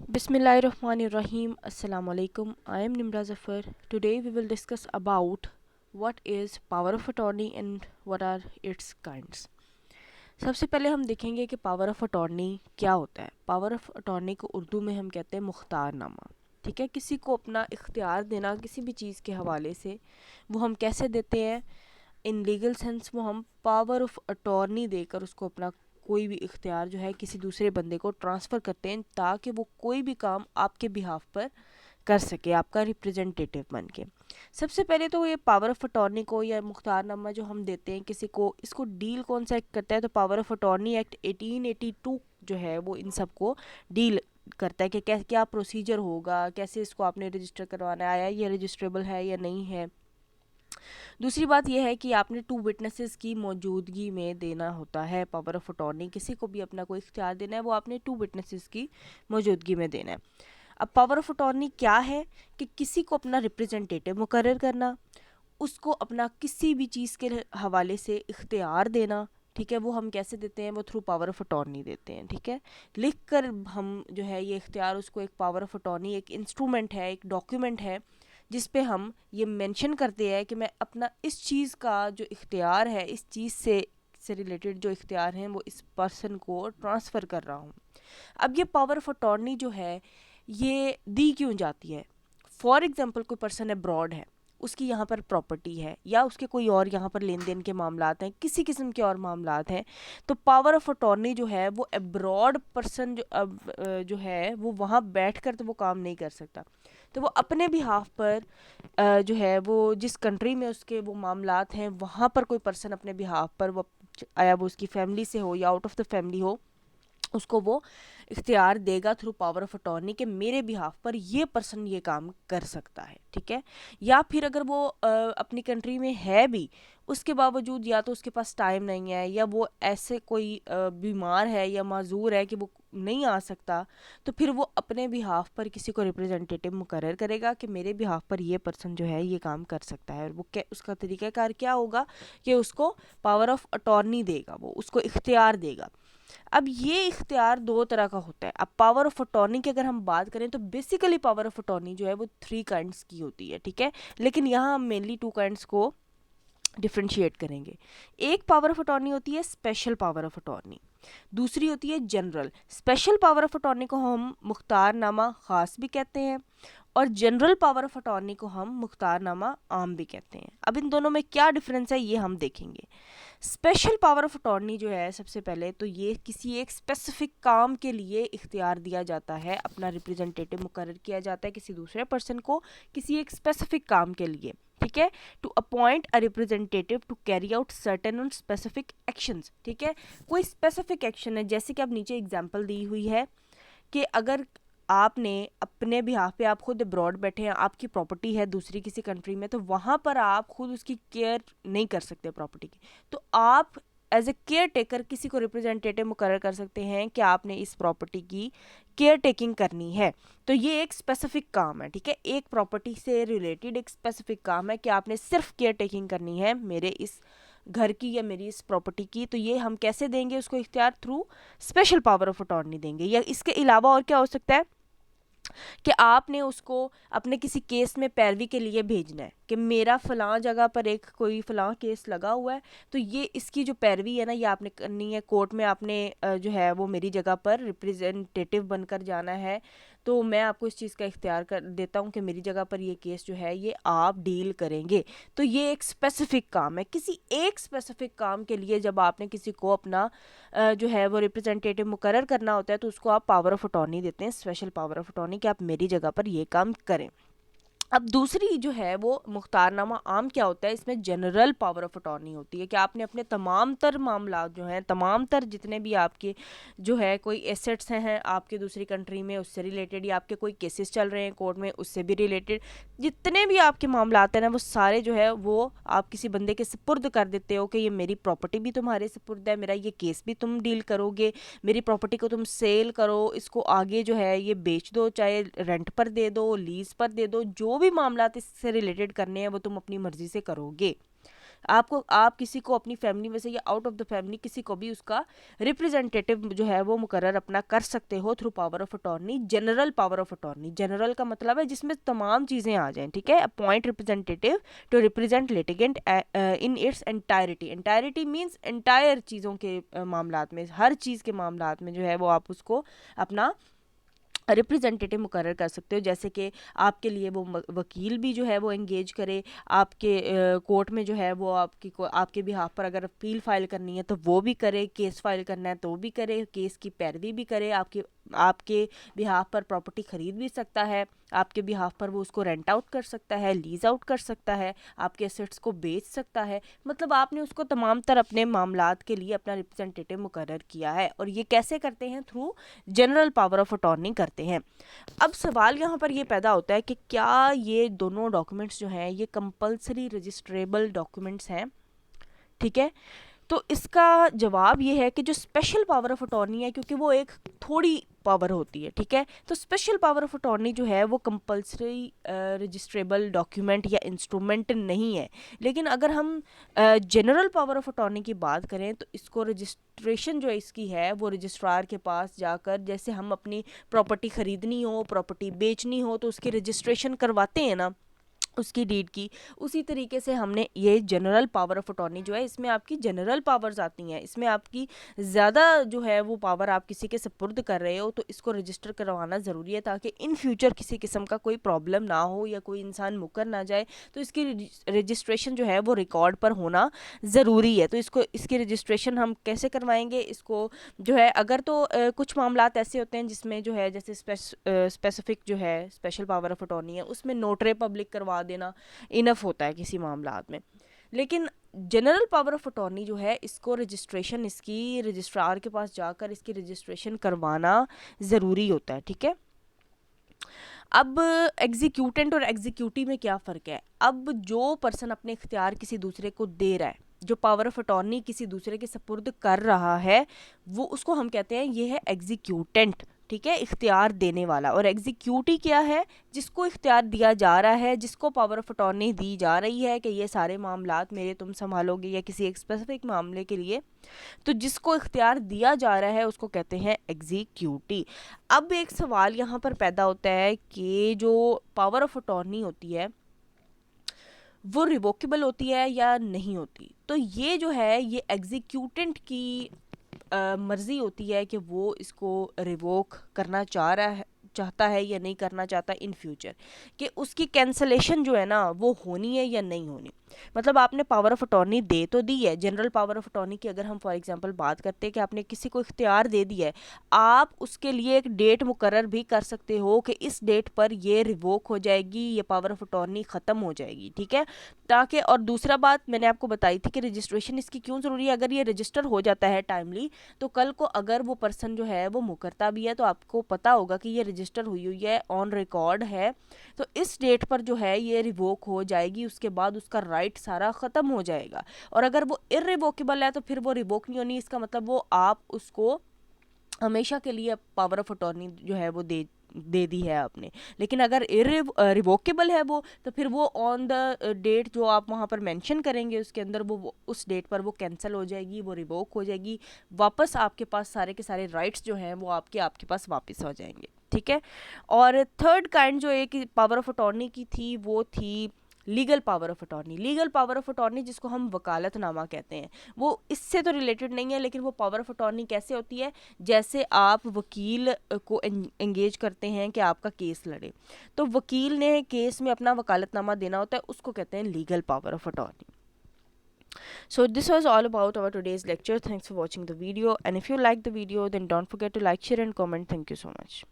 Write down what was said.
Bismillahirrahmanirrahim. Assalamu alaikum. I am Nimra Zafar. Today we will discuss about what is power of attorney and what are its kinds. सबसे पहले हम देखेंगे कि power of attorney क्या होता है। Power of attorney को उर्दू में हम कहते हैं मुख्तारनामा। ठीक है, किसी को अपना इख्तियार देना किसी भी चीज़ के हवाले से, वो हम कैसे देते हैं? इन लीगल सेंस वो हम पावर ऑफ अटॉर्नी देकर उसको अपना कोई भी इख्तियार जो है किसी दूसरे बंदे को ट्रांसफ़र करते हैं ताकि वो कोई भी काम आपके बिहाफ पर कर सके, आपका रिप्रेजेंटेटिव बन के। सबसे पहले तो ये पावर ऑफ अटॉर्नी को या मुख्तारनामा जो हम देते हैं किसी को, इसको डील कौन सा एक्ट करता है? तो पावर ऑफ अटॉर्नी एक्ट 1882 जो है वो इन सब को डील करता है कि क्या प्रोसीजर होगा, कैसे इसको आपने रजिस्टर करवाना है, ये रजिस्ट्रेबल है या नहीं है। दूसरी बात यह है कि आपने 2 विटनेसेस की मौजूदगी में देना होता है पावर ऑफ अटॉर्नी। किसी को भी अपना कोई इख्तियार देना है वो आपने 2 विटनेसेस की मौजूदगी में देना है। अब पावर ऑफ अटॉर्नी क्या है? कि किसी को अपना रिप्रेजेंटेटिव मुकर्रर करना, उसको अपना किसी भी चीज़ के हवाले से इख्तियार देना। ठीक है, वो हम कैसे देते हैं? वो थ्रू पावर ऑफ अटॉर्नी देते हैं। ठीक है, लिख कर हम जो है ये इख्तियार उसको, एक पावर ऑफ अटॉर्नी एक इंस्ट्रूमेंट है, एक डॉक्यूमेंट है जिस पे हम ये मेंशन करते हैं कि मैं अपना इस चीज़ का जो इख्तियार है, इस चीज़ से रिलेटेड जो इख्तियार हैं वो इस पर्सन को ट्रांसफ़र कर रहा हूँ। अब ये पावर ऑफ अटॉर्नी जो है ये दी क्यों जाती है? फॉर एग्ज़ाम्पल कोई पर्सन अब्रॉड है, उसकी यहाँ पर प्रॉपर्टी है या उसके कोई और यहाँ पर लेन देन के मामलात हैं, किसी किस्म के और मामलात हैं, तो पावर ऑफ अटॉर्नी जो है वो अब्रॉड पर्सन जो है वो वहाँ बैठ कर तो वो काम नहीं कर सकता। तो वो अपने बिहाफ पर जो है वो जिस कंट्री में उसके वो मामलात हैं वहाँ पर कोई पर्सन अपने बिहाफ पर वो, आया वो उसकी फैमिली से हो या आउट ऑफ द फैमिली हो, उसको वो इख्तियार देगा थ्रू पावर ऑफ अटॉर्नी कि मेरे बिहाफ पर ये पर्सन ये काम कर सकता है। ठीक है, या फिर अगर वो अपनी कंट्री में है भी, उसके बावजूद या तो उसके पास टाइम नहीं है या वो ऐसे कोई बीमार है या माजूर है कि वो नहीं आ सकता, तो फिर वो अपने बिहाफ पर किसी को रिप्रेजेंटेटिव मुकर्रर करेगा कि मेरे बिहाफ पर ये पर्सन जो है ये काम कर सकता है। और वो क्या उसका तरीक़ाकार क्या होगा कि उसको पावर ऑफ अटॉर्नी देगा, वो उसको इख्तियार देगा। अब ये इख्तियार 2 तरह का होता है। अब पावर ऑफ अटॉर्नी की अगर हम बात करें तो बेसिकली पावर ऑफ अटॉर्नी जो है वो 3 काइंड्स की होती है। ठीक है, लेकिन यहाँ हम मेनली 2 काइंड्स को डिफ्रेंशिएट करेंगे। एक पावर ऑफ अटॉर्नी होती है स्पेशल पावर ऑफ अटॉर्नी, दूसरी होती है general. Special power of attorney को हम मुख्तारनामा ख़ास भी कहते हैं और जनरल पावर ऑफ अटॉर्नी को हम मुख्तारनामा आम भी कहते हैं। अब इन दोनों में क्या डिफरेंस है ये हम देखेंगे। स्पेशल पावर ऑफ अटॉर्नी जो है सबसे पहले तो ये किसी एक स्पेसिफिक काम के लिए इख्तियार दिया जाता है, अपना रिप्रेजेंटेटिव मुकर्रर किया जाता है किसी दूसरे पर्सन को किसी एक स्पेसिफिक काम के लिए। ठीक है, to appoint a representative to carry out certain and specific actions. ठीक है, कोई स्पेसिफिक एक्शन है, जैसे कि अब नीचे एग्जांपल दी हुई है कि अगर आपने अपने बिहाफ पे, आप खुद अब्रॉड बैठे हैं, आपकी प्रॉपर्टी है दूसरी किसी कंट्री में, तो वहाँ पर आप खुद उसकी केयर नहीं कर सकते प्रॉपर्टी की, तो आप एज ए केयर टेकर किसी को रिप्रेजेंटेटिव मुकर्रर कर सकते हैं कि आपने इस प्रॉपर्टी की केयर टेकिंग करनी है। तो ये एक स्पेसिफिक काम है। ठीक है, एक प्रॉपर्टी से रिलेटेड एक स्पेसिफिक काम है कि आपने सिर्फ केयर टेकिंग करनी है मेरे इस घर की या मेरी इस प्रॉपर्टी की। तो ये हम कैसे देंगे उसको इख्तियार? Through special power of attorney देंगे। या इसके अलावा और क्या हो सकता है कि आपने उसको अपने किसी केस में पैरवी के लिए भेजना है कि मेरा फ़लाँ जगह पर एक कोई फ़लाँ केस लगा हुआ है, तो ये इसकी जो पैरवी है ना ये आपने करनी है, कोर्ट में आपने जो है वो मेरी जगह पर रिप्रेजेंटेटिव बनकर जाना है। तो मैं आपको इस चीज़ का इख्तियार कर देता हूँ कि मेरी जगह पर ये केस जो है ये आप डील करेंगे। तो ये एक स्पेसिफिक काम है। किसी एक स्पेसिफिक काम के लिए जब आपने किसी को अपना जो है वो रिप्रेजेंटेटिव मुकर्रर करना होता है तो उसको आप पावर ऑफ अटॉर्नी देते हैं, स्पेशल पावर ऑफ अटॉर्नी, कि आप मेरी जगह पर ये काम करें। अब दूसरी जो है वो मुख्तारनामा आम क्या होता है? इसमें जनरल पावर ऑफ अटॉर्नी होती है कि आपने अपने तमाम तर मामला जो हैं, तमाम तर जितने भी आपके जो है कोई एसेट्स हैं आपके दूसरी कंट्री में उससे रिलेटेड, या आपके कोई केसेस चल रहे हैं कोर्ट में उससे भी रिलेटेड, जितने भी आपके मामला आते हैं ना वो सारे जो है वो आप किसी बंदे के सुपुर्द कर देते हो कि ये मेरी प्रॉपर्टी भी तुम्हारे सुपुर्द है, मेरा ये केस भी तुम डील करोगे, मेरी प्रॉपर्टी को तुम सेल करो, इसको आगे जो है ये बेच दो, चाहे रेंट पर दे दो, लीज पर दे दो, जो भी मामला इससे रिलेटेड करने हैं वो तुम अपनी मर्जी से करोगे। आप किसी को अपनी फैमिली में से या आउट ऑफ द फैमिली किसी को भी उसका रिप्रेजेंटेटिव जो है वो मुकर्रर अपना कर सकते हो through power of attorney, general power of attorney. General का मतलब है जिसमें तमाम चीज़ें आ जाएं, ठीक है। Appoint representative to represent litigant in its entirety. Entirety means entire चीज़ों के मामलात में, हर चीज़ के मामलात में जो है वो आप उसको अपना रिप्रेजेंटेटिव मुकर्रर कर सकते हो। जैसे कि आपके लिए वो वकील भी जो है वो एंगेज करे, आपके कोर्ट में जो है वो आपके बिहाफ पर अगर अपील फाइल करनी है तो वो भी करे, केस फाइल करना है तो भी करे, केस की पैरवी भी करे, आपके बिहाफ पर प्रॉपर्टी ख़रीद भी सकता है, आपके बिहाफ पर वो उसको रेंट आउट कर सकता है, लीज आउट कर सकता है, आपके एसेट्स को बेच सकता है। मतलब आपने उसको तमाम तर अपने मामलात के लिए अपना रिप्रेजेंटेटिव मुकर्रर किया है। और ये कैसे करते हैं? Through general power of attorney करते हैं। अब सवाल यहाँ पर ये पैदा होता है कि क्या ये दोनों डॉक्यूमेंट्स जो हैं ये कंपल्सरी रजिस्ट्रेबल डॉक्यूमेंट्स हैं, ठीक है। तो इसका जवाब ये है कि जो स्पेशल पावर ऑफ अटॉर्नी है, क्योंकि वो एक थोड़ी पावर होती है, ठीक है, तो स्पेशल पावर ऑफ अटॉर्नी जो है वो कंपल्सरी रजिस्ट्रेबल डॉक्यूमेंट या इंस्ट्रूमेंट नहीं है। लेकिन अगर हम जनरल पावर ऑफ अटॉर्नी की बात करें तो इसको रजिस्ट्रेशन जो इसकी है वो रजिस्ट्रार के पास जाकर, जैसे हम अपनी प्रॉपर्टी ख़रीदनी हो, प्रॉपर्टी बेचनी हो तो उसकी रजिस्ट्रेशन करवाते हैं ना उसकी डीड की, उसी तरीके से हमने ये जनरल पावर ऑफ अटॉर्नी जो है इसमें आपकी जनरल पावर्स आती हैं। इसमें आपकी ज़्यादा जो है वो पावर आप किसी के सपुर्द कर रहे हो तो इसको रजिस्टर करवाना ज़रूरी है ताकि इन फ्यूचर किसी किस्म का कोई प्रॉब्लम ना हो या कोई इंसान मुकर ना जाए, तो इसकी रजिस्ट्रेशन जो है वो रिकॉर्ड पर होना ज़रूरी है। तो इसकी रजिस्ट्रेशन हम कैसे करवाएंगे? इसको जो है अगर तो कुछ मामलात ऐसे होते हैं जिसमें जो है जैसे स्पेसिफिक जो है स्पेशल पावर ऑफ अटॉर्नी है उसमें नोटरी पब्लिक करवा देना इनफ होता है किसी मामलात में। लेकिन जनरल पावर ऑफ अटॉर्नी जो है इसको रजिस्ट्रेशन इसकी रजिस्ट्रार के पास जाकर इसकी रजिस्ट्रेशन करवाना ज़रूरी होता है, ठीक है। अब एग्जीक्यूटेंट और एग्जीक्यूटिव में क्या फ़र्क है? अब जो पर्सन अपने इख्तियार किसी दूसरे को दे रहा है, जो पावर ऑफ अटॉर्नी किसी दूसरे के सपुर्द कर रहा है, वो उसको हम कहते हैं ये है एग्जीक्यूटेंट, ठीक है, इख्तियार देने वाला। और एग्जीक्यूटिव क्या है? जिसको इख्तियार दिया जा रहा है, जिसको पावर ऑफ अटॉर्नी दी जा रही है कि ये सारे मामलात मेरे तुम संभालोगे या किसी एक स्पेसिफिक मामले के लिए, तो जिसको इख्तियार दिया जा रहा है उसको कहते हैं एग्जीक्यूटिव। अब एक सवाल यहाँ पर पैदा होता है कि जो पावर ऑफ अटॉर्नी होती है वो रिवोकेबल होती है या नहीं होती। तो ये जो है ये एग्जीक्यूटेंट की मर्ज़ी होती है कि वो इसको रिवोक करना चाहता है या नहीं करना चाहता इन फ्यूचर, कि उसकी कैंसलेशन जो है ना वो होनी है या नहीं होनी। मतलब आपने पावर ऑफ अटॉर्नी दे तो दी है, जनरल पावर ऑफ अटॉर्नी की अगर हम फॉर एग्जांपल बात करते हैं कि आपने किसी को इख्तियार दे दिया है, आप उसके लिए एक डेट मुकर्रर भी कर सकते हो कि इस डेट पर ये रिवोक हो जाएगी, ये पावर ऑफ अटॉर्नी ख़त्म हो जाएगी, ठीक है। ताकि, और दूसरा बात मैंने आपको बताई थी कि रजिस्ट्रेशन इसकी क्यों ज़रूरी है। अगर ये रजिस्टर हो जाता है टाइमली तो कल को अगर वो पर्सन जो है वो मुकरता भी है तो आपको पता होगा कि ये रजिस्टर हुई है, ऑन रिकॉर्ड है, तो इस डेट पर जो है ये रिवोक हो जाएगी, उसके बाद उसका राइट सारा ख़त्म हो जाएगा। और अगर वो इररिवोकेबल है तो फिर वो रिवोक नहीं होनी, इसका मतलब वो आप उसको हमेशा के लिए पावर ऑफ अटॉर्नी जो है वो दे दी है आपने। लेकिन अगर रिवोकेबल है वो, तो फिर वो ऑन द डेट जो आप वहाँ पर मेंशन करेंगे उसके अंदर वो उस डेट पर वो कैंसिल हो जाएगी, वो रिवोक हो जाएगी, वापस आपके पास सारे के सारे राइट्स जो हैं वो आपके पास वापस हो जाएंगे, ठीक है। और थर्ड काइंड जो एक पावर ऑफ अटॉर्नी की थी वो थी legal power of attorney. Legal power of attorney जिसको हम वकालतनामा कहते हैं, वो इससे तो रिलेटेड नहीं है, लेकिन वो पावर ऑफ अटॉर्नी कैसे होती है? जैसे आप वकील को एंगेज करते हैं कि आपका केस लड़े, तो वकील ने केस में अपना वकालतनामा देना होता है, उसको कहते हैं legal power of attorney. So this was all about our today's lecture. Thanks for watching the video, and if you like the video then don't forget to like, share and comment. Thank you so much.